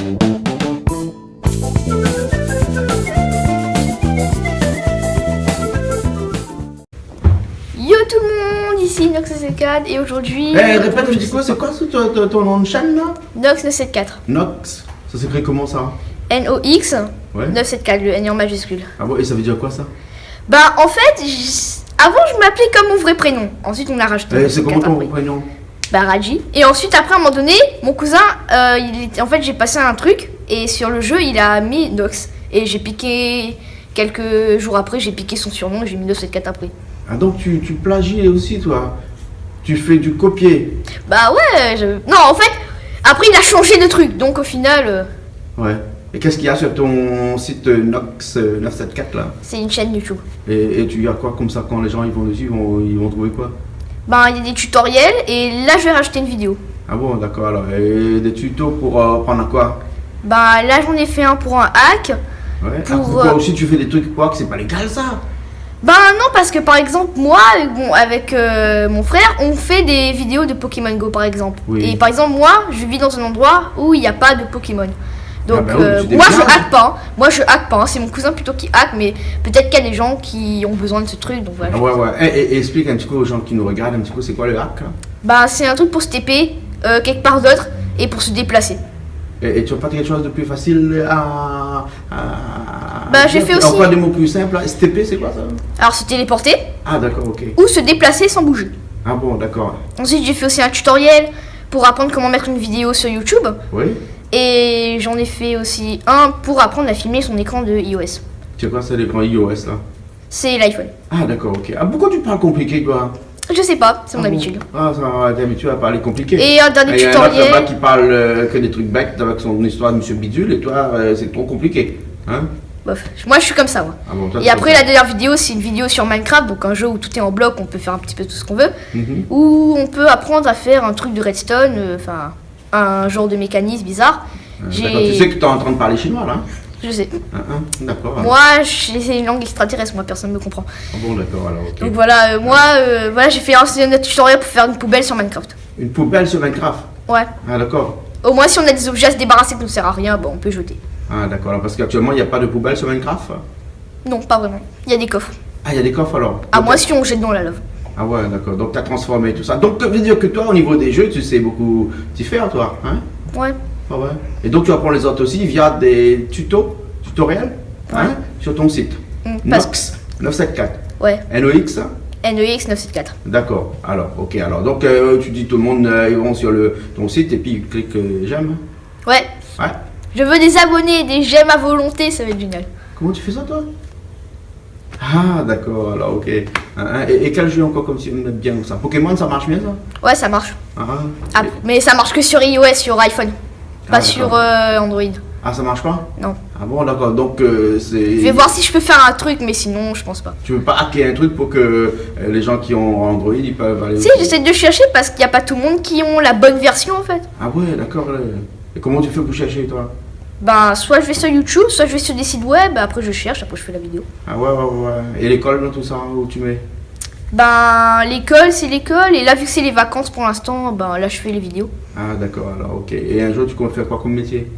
Yo tout le monde, ici Nox974 et aujourd'hui... Répète, je dis quoi, c'est quoi ton nom de chaîne là? Nox974. Nox, ça s'écrit comment ça? N-O-X, Ouais. 974, le N est en majuscule. Ah bon, et ça veut dire quoi ça? Bah en fait, avant je m'appelais comme mon vrai prénom. Ensuite on a rajouté... C'est comment ton après. prénom? Bah Raji. Et ensuite après à un moment donné, mon cousin, en fait j'ai passé un truc et sur le jeu il a mis Nox. Et j'ai piqué, quelques jours après, j'ai piqué son surnom et j'ai mis 974 après. Ah donc tu plagies aussi toi? Tu fais du copier? Bah ouais, non en fait, après il a changé de truc, donc au final, Ouais. Et qu'est-ce qu'il y a sur ton site Nox974 là? c'est une chaîne YouTube. Et tu as quoi comme ça quand les gens ils vont dessus, ils vont trouver quoi? Bah il y a des tutoriels et là je vais rajouter une vidéo. Ah bon, d'accord alors. Et des tutos pour apprendre à quoi? Bah là j'en ai fait un pour un hack. Ouais. Pour, Ah, pourquoi aussi tu fais des trucs quoi que c'est pas légal ça? Bah non parce que par exemple moi, bon, avec mon frère, on fait des vidéos de Pokémon Go par exemple. Oui. Et par exemple moi, je vis dans un endroit où il n'y a pas de Pokémon. Donc Ah bah oui, tu moi je démerdes. hack pas, hein. Moi je hack pas, hein. C'est mon cousin plutôt qui hack, mais peut-être qu'il y a des gens qui ont besoin de ce truc, donc voilà. Ah ouais ouais. Et explique un petit peu aux gens qui nous regardent un petit peu c'est quoi le hack là? Bah c'est un truc pour se TP quelque part d'autre et pour se déplacer. Et tu as pas quelque chose de plus facile Bah, j'ai fait aussi- Encore des mots plus simples. Là. STP, c'est quoi ça? Alors se téléporter Ah, d'accord, ok. ou se déplacer sans bouger. Ah bon, d'accord. Ensuite j'ai fait aussi un tutoriel pour apprendre comment mettre une vidéo sur YouTube. Oui. Et j'en ai fait aussi un pour apprendre à filmer son écran de iOS. Tu sais quoi, c'est l'écran iOS là? C'est l'iPhone. Ah, d'accord, ok. Ah, pourquoi tu parles compliqué, quoi? Je sais pas, c'est mon Ah bon. habitude. Ah, ça, t'es habitué à parler compliqué. Et un dernier il y a un autre là-bas tutoriel. qui parle que des trucs bêtes avec son histoire de Monsieur Bidule, et toi, c'est trop compliqué. Hein? Bof. Moi je suis comme ça. Moi. Ah bon, toi, Et c'est après comme la dernière vidéo c'est une vidéo sur Minecraft, donc un jeu où tout est en bloc, on peut faire un petit peu tout ce qu'on veut. ça. Mhm. Où on peut apprendre à faire un truc de redstone, enfin un genre de mécanisme bizarre. D'accord, tu sais que tu es en train de parler chinois là? Je sais. D'accord. Moi c'est une langue extraterrestre, moi personne ne me comprend. Ah bon, d'accord, alors, ok. Donc voilà, voilà j'ai fait un tutoriel pour faire une poubelle sur Minecraft. Une poubelle sur Minecraft? Ouais. Ah, d'accord. Au moins si on a des objets à se débarrasser qui ne sert à rien, bon on peut jeter. Ah, d'accord, alors, parce qu'actuellement, il n'y a pas de poubelle sur Minecraft? Non, pas vraiment. Il y a des coffres. Ah, il y a des coffres alors? À Donc, moins si on jette dans la lave. Ah ouais, d'accord. Donc tu as transformé tout ça. Donc ça veut dire que toi, au niveau des jeux, tu sais beaucoup t'y faire, toi, hein? Ouais. Ah ouais. Et donc tu apprends les autres aussi via des tutoriels, hein? Sur ton site. Parce- Nox 974. Ouais. NOX. NEX 974. D'accord. Alors, ok. Alors, donc tu dis tout le monde, ils vont sur ton site et puis ils cliquent j'aime. Ouais. Ouais. Je veux des abonnés, des j'aime à volonté, ça va être génial. Comment tu fais ça, toi? Ah, d'accord. Alors, ok. Et quel jeu encore comme si on aime bien ça? Pokémon, ça marche bien, ça? Ouais, ça marche. Ah, Ah, mais ça marche que sur iOS, sur iPhone. Pas Ah, sur d'accord. Android. Ah, ça marche pas? Non. Ah bon, d'accord. Donc, c'est. Je vais voir si je peux faire un truc, mais sinon, je pense pas. Tu veux pas hacker un truc pour que les gens qui ont Android, ils peuvent aller. Si, j'essaie de chercher parce qu'il n'y a pas tout le monde qui ont la bonne version en fait. Ah ouais, d'accord. Et comment tu fais pour chercher, toi? Ben, soit je vais sur YouTube, soit je vais sur des sites web, après je cherche, après je fais la vidéo. Ah ouais, ouais, ouais. Et l'école, là, tout ça, où tu mets? Ben, l'école, c'est l'école, et là, vu que c'est les vacances pour l'instant, ben là, je fais les vidéos. Ah d'accord, alors ok. Et un jour, tu comptes faire quoi comme métier?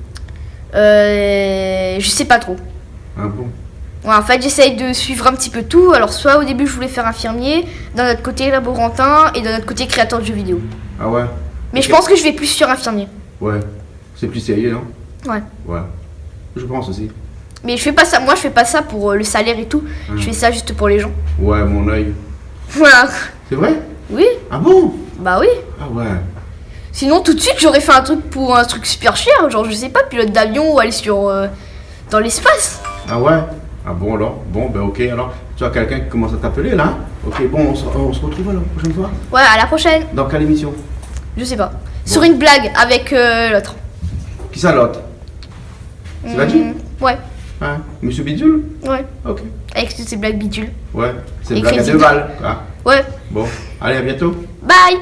Je sais pas trop. Ah bon? Ouais, en fait, j'essaye de suivre un petit peu tout. Alors, soit au début, je voulais faire infirmier, d'un autre côté, laborantin, et d'un autre côté, créateur de jeux vidéo. Ah ouais? Mais Ok. je pense que je vais plus sur infirmier. Ouais. C'est plus sérieux, non? Ouais. Ouais. Je pense aussi. Mais je fais pas ça, moi, je fais pas ça pour le salaire et tout. Je fais ça juste pour les gens. Ouais, mon œil. Voilà. C'est vrai? Oui, Ah bon? bah oui. Ah ouais. Sinon, tout de suite, j'aurais fait un truc pour un truc super cher, genre, je sais pas, pilote d'avion ou aller sur dans l'espace. Ah ouais? Ah bon alors? Bon, ben ok, alors. Tu as quelqu'un qui commence à t'appeler là? Ok, bon, on se retrouve alors, la prochaine fois? Ouais, à la prochaine. Dans quelle émission? Je sais pas. Sur une blague avec l'autre. Qui ça l'autre? C'est Vadji? Ouais, Hein? Monsieur Bidule? ouais. Ok. Avec toutes ces blagues bidules. Ouais, c'est Et une blague à Crazy 2 balles. Ah. Ouais. Bon, allez, à bientôt. Bye.